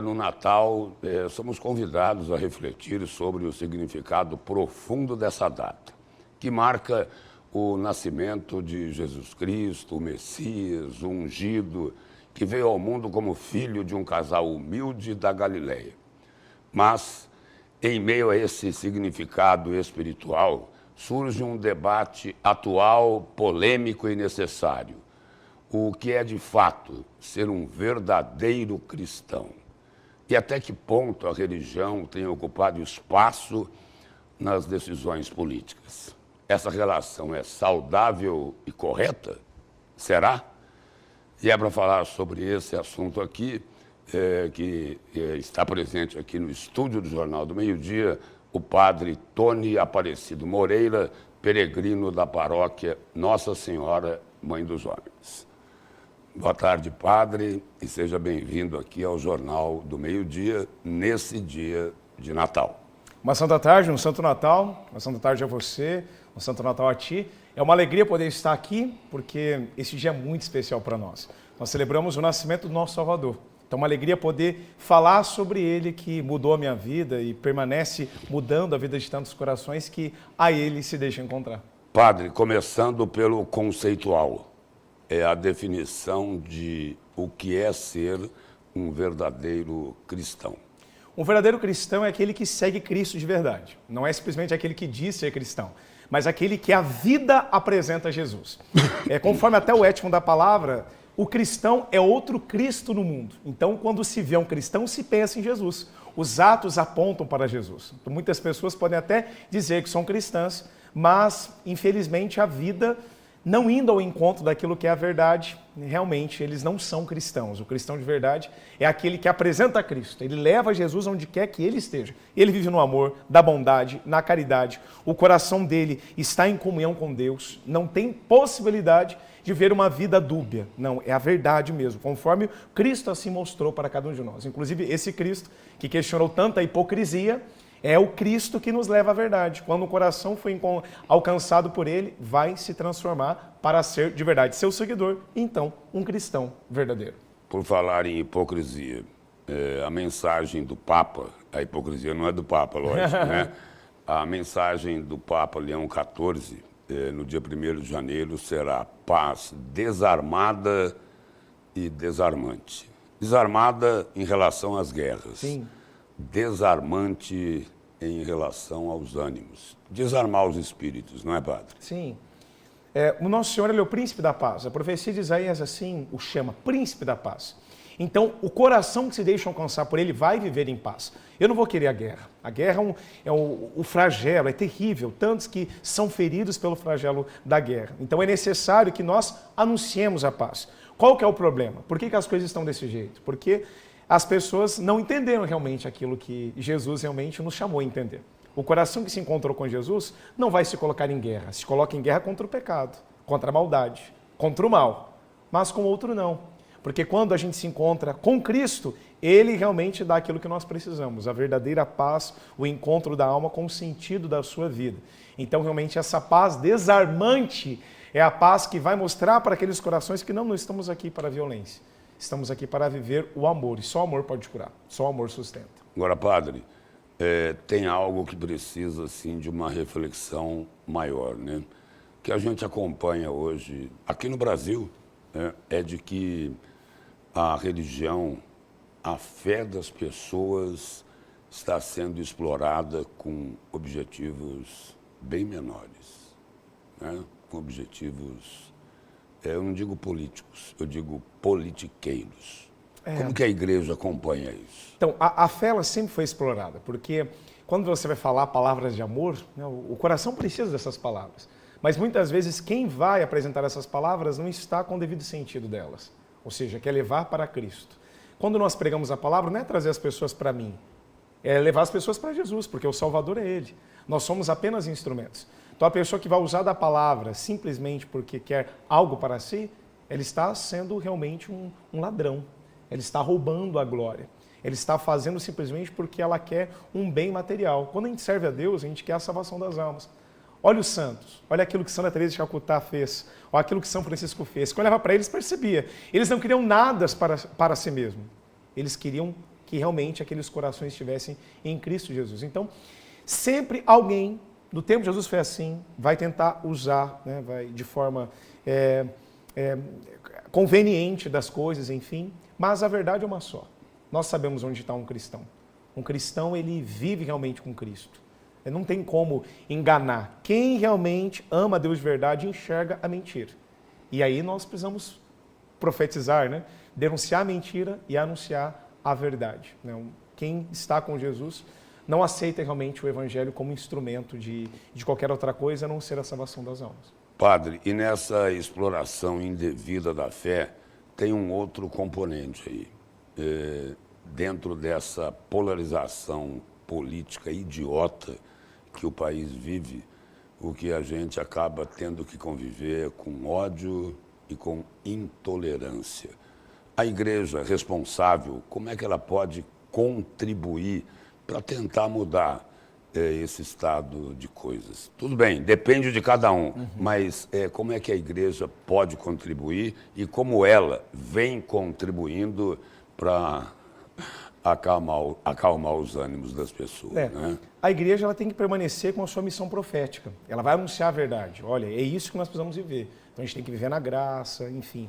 No Natal, somos convidados a refletir sobre o significado profundo dessa data, que marca o nascimento de Jesus Cristo, o Messias, o ungido, que veio ao mundo como filho de um casal humilde da Galileia. Mas, em meio a esse significado espiritual, surge um debate atual, polêmico e necessário. O que é, de fato, ser um verdadeiro cristão? E até que ponto a religião tem ocupado espaço nas decisões políticas? Essa relação é saudável e correta? Será? E é para falar sobre esse assunto aqui, que está presente aqui no estúdio do Jornal do Meio-Dia, o padre Tony Aparecido Moreira, peregrino da paróquia Nossa Senhora, Mãe dos Homens. Boa tarde, padre, e seja bem-vindo aqui ao Jornal do Meio-Dia, nesse dia de Natal. Uma santa tarde, um santo Natal, uma santa tarde a você, um santo Natal a ti. É uma alegria poder estar aqui, porque esse dia é muito especial para nós. Nós celebramos o nascimento do nosso Salvador. Então, é uma alegria poder falar sobre ele, que mudou a minha vida e permanece mudando a vida de tantos corações que a ele se deixa encontrar. Padre, começando pelo conceitual, é a definição de o que é ser um verdadeiro cristão. Um verdadeiro cristão é aquele que segue Cristo de verdade. Não é simplesmente aquele que diz ser cristão, mas aquele que a vida apresenta Jesus. Conforme até o étimo da palavra, o cristão é outro Cristo no mundo. Então, quando se vê um cristão, se pensa em Jesus. Os atos apontam para Jesus. Então, muitas pessoas podem até dizer que são cristãs, mas, infelizmente, a vida não indo ao encontro daquilo que é a verdade, realmente eles não são cristãos. O cristão de verdade é aquele que apresenta Cristo. Ele leva Jesus onde quer que ele esteja. Ele vive no amor, na bondade, na caridade. O coração dele está em comunhão com Deus. Não tem possibilidade de ver uma vida dúbia. Não, é a verdade mesmo, conforme Cristo assim mostrou para cada um de nós. Inclusive, esse Cristo que questionou tanta hipocrisia, é o Cristo que nos leva à verdade. Quando o coração foi alcançado por ele, vai se transformar para ser de verdade seu seguidor, então um cristão verdadeiro. Por falar em hipocrisia, a mensagem do Papa, a hipocrisia não é do Papa, lógico, né? A mensagem do Papa Leão XIV, no dia 1º de janeiro, será paz desarmada e desarmante. Desarmada em relação às guerras. Sim. Desarmante em relação aos ânimos. Desarmar os espíritos, não é, padre? Sim. O Nosso Senhor, ele é o príncipe da paz. A profecia de Isaías assim o chama, príncipe da paz. Então, o coração que se deixa alcançar por ele vai viver em paz. Eu não vou querer a guerra. A guerra é o flagelo, é terrível. Tantos que são feridos pelo flagelo da guerra. Então, é necessário que nós anunciemos a paz. Qual que é o problema? Por que as coisas estão desse jeito? Porque as pessoas não entenderam realmente aquilo que Jesus realmente nos chamou a entender. O coração que se encontrou com Jesus não vai se colocar em guerra. Se coloca em guerra contra o pecado, contra a maldade, contra o mal. Mas com o outro não. Porque quando a gente se encontra com Cristo, Ele realmente dá aquilo que nós precisamos. A verdadeira paz, o encontro da alma com o sentido da sua vida. Então realmente essa paz desarmante é a paz que vai mostrar para aqueles corações que não estamos aqui para a violência. Estamos aqui para viver o amor, e só o amor pode curar, só o amor sustenta. Agora, padre, tem algo que precisa, assim, de uma reflexão maior, né? Que a gente acompanha hoje, aqui no Brasil, né, é de que a religião, a fé das pessoas está sendo explorada com objetivos bem menores, né? Com objetivos... eu não digo políticos, eu digo politiqueiros. Como que a igreja acompanha isso? Então, a fé ela sempre foi explorada, porque quando você vai falar palavras de amor, né, o coração precisa dessas palavras. Mas muitas vezes quem vai apresentar essas palavras não está com o devido sentido delas. Ou seja, quer levar para Cristo. Quando nós pregamos a palavra, não é trazer as pessoas para mim, é levar as pessoas para Jesus, porque o Salvador é Ele. Nós somos apenas instrumentos. Então, a pessoa que vai usar da palavra simplesmente porque quer algo para si, ela está sendo realmente um ladrão. Ela está roubando a glória. Ela está fazendo simplesmente porque ela quer um bem material. Quando a gente serve a Deus, a gente quer a salvação das almas. Olha os santos, olha aquilo que Santa Teresa de Calcutá fez, olha aquilo que São Francisco fez. Quando olhava para eles, percebia. Eles não queriam nada para si mesmo. Eles queriam que realmente aqueles corações estivessem em Cristo Jesus. Então, sempre alguém, no tempo de Jesus foi assim, vai tentar usar, né, vai de forma conveniente das coisas, enfim, mas a verdade é uma só. Nós sabemos onde está um cristão. Um cristão, ele vive realmente com Cristo. Não tem como enganar. Quem realmente ama a Deus de verdade enxerga a mentira. E aí nós precisamos profetizar, né? Denunciar a mentira e anunciar a verdade. Quem está com Jesus não aceita realmente o Evangelho como instrumento de qualquer outra coisa, a não ser a salvação das almas. Padre, e nessa exploração indevida da fé, tem um outro componente aí. Dentro dessa polarização política idiota que o país vive, o que a gente acaba tendo que conviver com ódio e com intolerância. A igreja responsável, como é que ela pode contribuir para tentar mudar esse estado de coisas? Tudo bem, depende de cada um, mas como é que a igreja pode contribuir e como ela vem contribuindo para acalmar os ânimos das pessoas? Né? A igreja ela tem que permanecer com a sua missão profética. Ela vai anunciar a verdade. Olha, é isso que nós precisamos viver. Então a gente tem que viver na graça, enfim.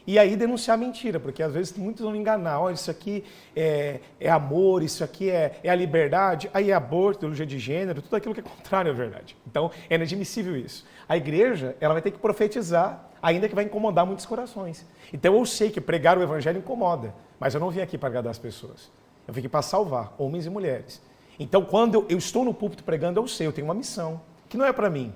E aí denunciar a mentira, porque às vezes muitos vão enganar. Olha, isso aqui é amor, isso aqui é a liberdade, aí é aborto, ideologia de gênero, tudo aquilo que é contrário à verdade. Então é inadmissível isso. A igreja ela vai ter que profetizar, ainda que vai incomodar muitos corações. Então eu sei que pregar o evangelho incomoda, mas eu não vim aqui para agradar as pessoas. Eu vim aqui para salvar homens e mulheres. Então quando eu estou no púlpito pregando, eu sei, eu tenho uma missão, que não é para mim.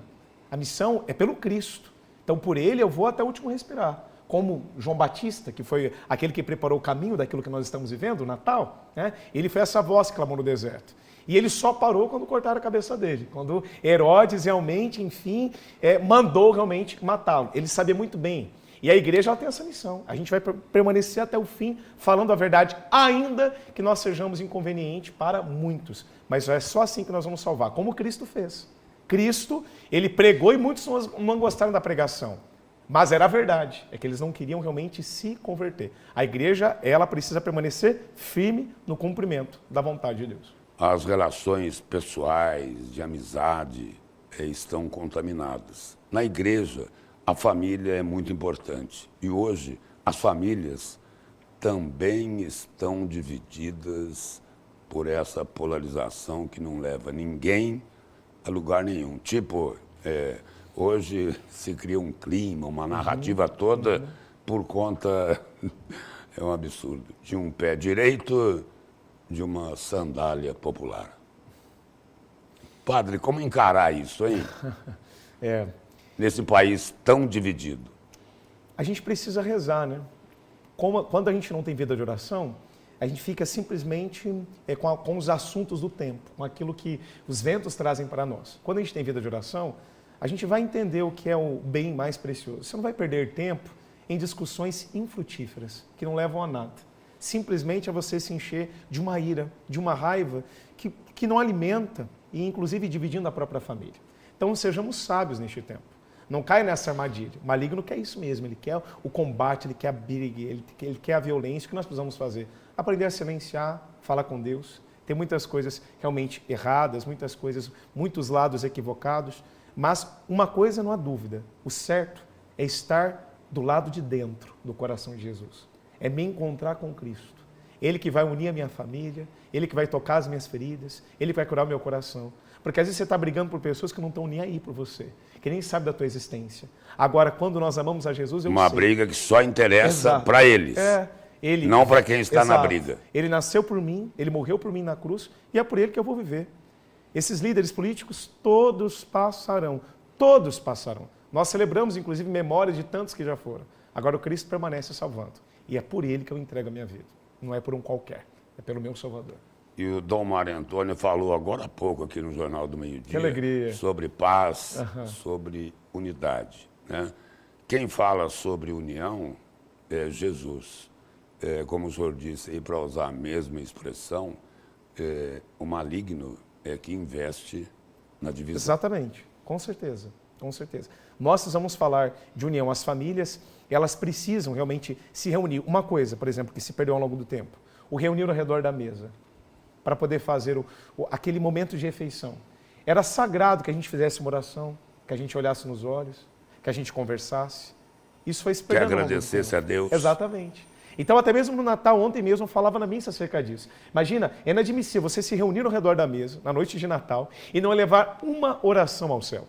A missão é pelo Cristo. Então por ele eu vou até o último respirar. Como João Batista, que foi aquele que preparou o caminho daquilo que nós estamos vivendo, o Natal, né? Ele foi essa voz que clamou no deserto. E ele só parou quando cortaram a cabeça dele, quando Herodes realmente, enfim, mandou realmente matá-lo. Ele sabia muito bem. E a igreja ela tem essa missão. A gente vai permanecer até o fim falando a verdade, ainda que nós sejamos inconvenientes para muitos. Mas é só assim que nós vamos salvar, como Cristo fez. Cristo, ele pregou e muitos não gostaram da pregação. Mas era a verdade, é que eles não queriam realmente se converter. A igreja, ela precisa permanecer firme no cumprimento da vontade de Deus. As relações pessoais, de amizade, estão contaminadas. Na igreja, a família é muito importante. E hoje, as famílias também estão divididas por essa polarização que não leva ninguém a lugar nenhum. Tipo, hoje se cria um clima, uma narrativa toda por conta, é um absurdo, de um pé direito de uma sandália popular. Padre, como encarar isso, hein? Nesse país tão dividido. A gente precisa rezar, né? Quando a gente não tem vida de oração, a gente fica simplesmente com os assuntos do tempo, com aquilo que os ventos trazem para nós. Quando a gente tem vida de oração, a gente vai entender o que é o bem mais precioso. Você não vai perder tempo em discussões infrutíferas, que não levam a nada. Simplesmente é você se encher de uma ira, de uma raiva que não alimenta, e inclusive dividindo a própria família. Então sejamos sábios neste tempo. Não caia nessa armadilha. O maligno quer isso mesmo, ele quer o combate, ele quer a briga, ele quer a violência. O que nós precisamos fazer? Aprender a silenciar, falar com Deus. Tem muitas coisas realmente erradas, muitos lados equivocados, mas uma coisa não há dúvida, o certo é estar do lado de dentro do coração de Jesus. É me encontrar com Cristo. Ele que vai unir a minha família, Ele que vai tocar as minhas feridas, Ele que vai curar o meu coração. Porque às vezes você está brigando por pessoas que não estão nem aí por você, que nem sabem da tua existência. Agora, quando nós amamos a Jesus, uma briga que só interessa para eles. Ele, não para quem está na briga. Ele nasceu por mim, Ele morreu por mim na cruz, e é por Ele que eu vou viver. Esses líderes políticos, todos passarão. Todos passarão. Nós celebramos, inclusive, memórias de tantos que já foram. Agora o Cristo permanece salvando. E é por Ele que eu entrego a minha vida. Não é por um qualquer, é pelo meu Salvador. E o Dom Mário Antônio falou agora há pouco aqui no Jornal do Meio-Dia. Que alegria. Sobre paz, sobre unidade. Né? Quem fala sobre união é Jesus. Como o senhor disse, e para usar a mesma expressão, o maligno é que investe na divisão. Exatamente, com certeza, com certeza. Nós precisamos falar de união. As famílias, elas precisam realmente se reunir. Uma coisa, por exemplo, que se perdeu ao longo do tempo, o reunir ao redor da mesa, para poder fazer aquele momento de refeição. Era sagrado que a gente fizesse uma oração, que a gente olhasse nos olhos, que a gente conversasse. Isso foi se Que perdendo ao longo do agradecesse tempo. a Deus. Exatamente. Então, até mesmo no Natal, ontem mesmo, eu falava na missa acerca disso. Imagina, é inadmissível você se reunir ao redor da mesa, na noite de Natal, e não elevar uma oração ao céu.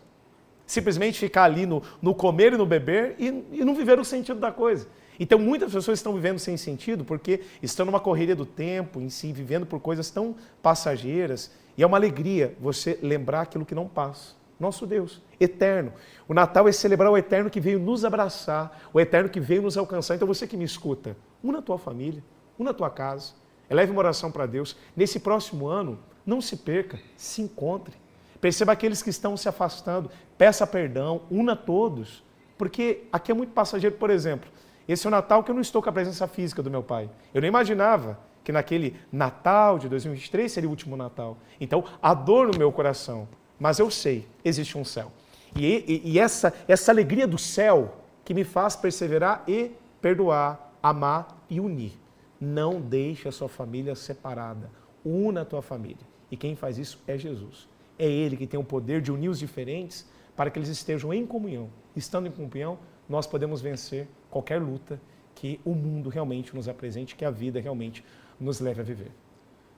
Simplesmente ficar ali no comer e no beber e não viver o sentido da coisa. Então, muitas pessoas estão vivendo sem sentido porque estão numa correria do tempo, em si, vivendo por coisas tão passageiras. E é uma alegria você lembrar aquilo que não passa. Nosso Deus, eterno. O Natal é celebrar o eterno que veio nos abraçar, o eterno que veio nos alcançar. Então, você que me escuta, una a tua família, una a tua casa, eleve uma oração para Deus. Nesse próximo ano, não se perca, se encontre. Perceba aqueles que estão se afastando, peça perdão, una todos. Porque aqui é muito passageiro, por exemplo. Esse é o Natal que eu não estou com a presença física do meu pai. Eu não imaginava que naquele Natal de 2023 seria o último Natal. Então, a dor no meu coração. Mas eu sei, existe um céu. E essa alegria do céu que me faz perseverar e perdoar, amar e unir. Não deixe a sua família separada. Una a tua família. E quem faz isso é Jesus. É Ele que tem o poder de unir os diferentes para que eles estejam em comunhão. Estando em comunhão, nós podemos vencer qualquer luta que o mundo realmente nos apresente, que a vida realmente nos leve a viver.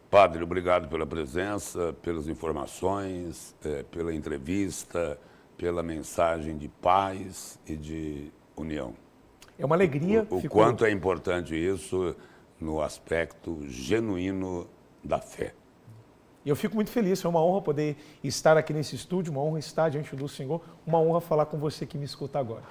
Padre, obrigado pela presença, pelas informações, pela entrevista, pela mensagem de paz e de união. É uma alegria. O quanto é importante isso no aspecto genuíno da fé. Eu fico muito feliz, é uma honra poder estar aqui nesse estúdio, uma honra estar diante do Senhor, uma honra falar com você que me escuta agora.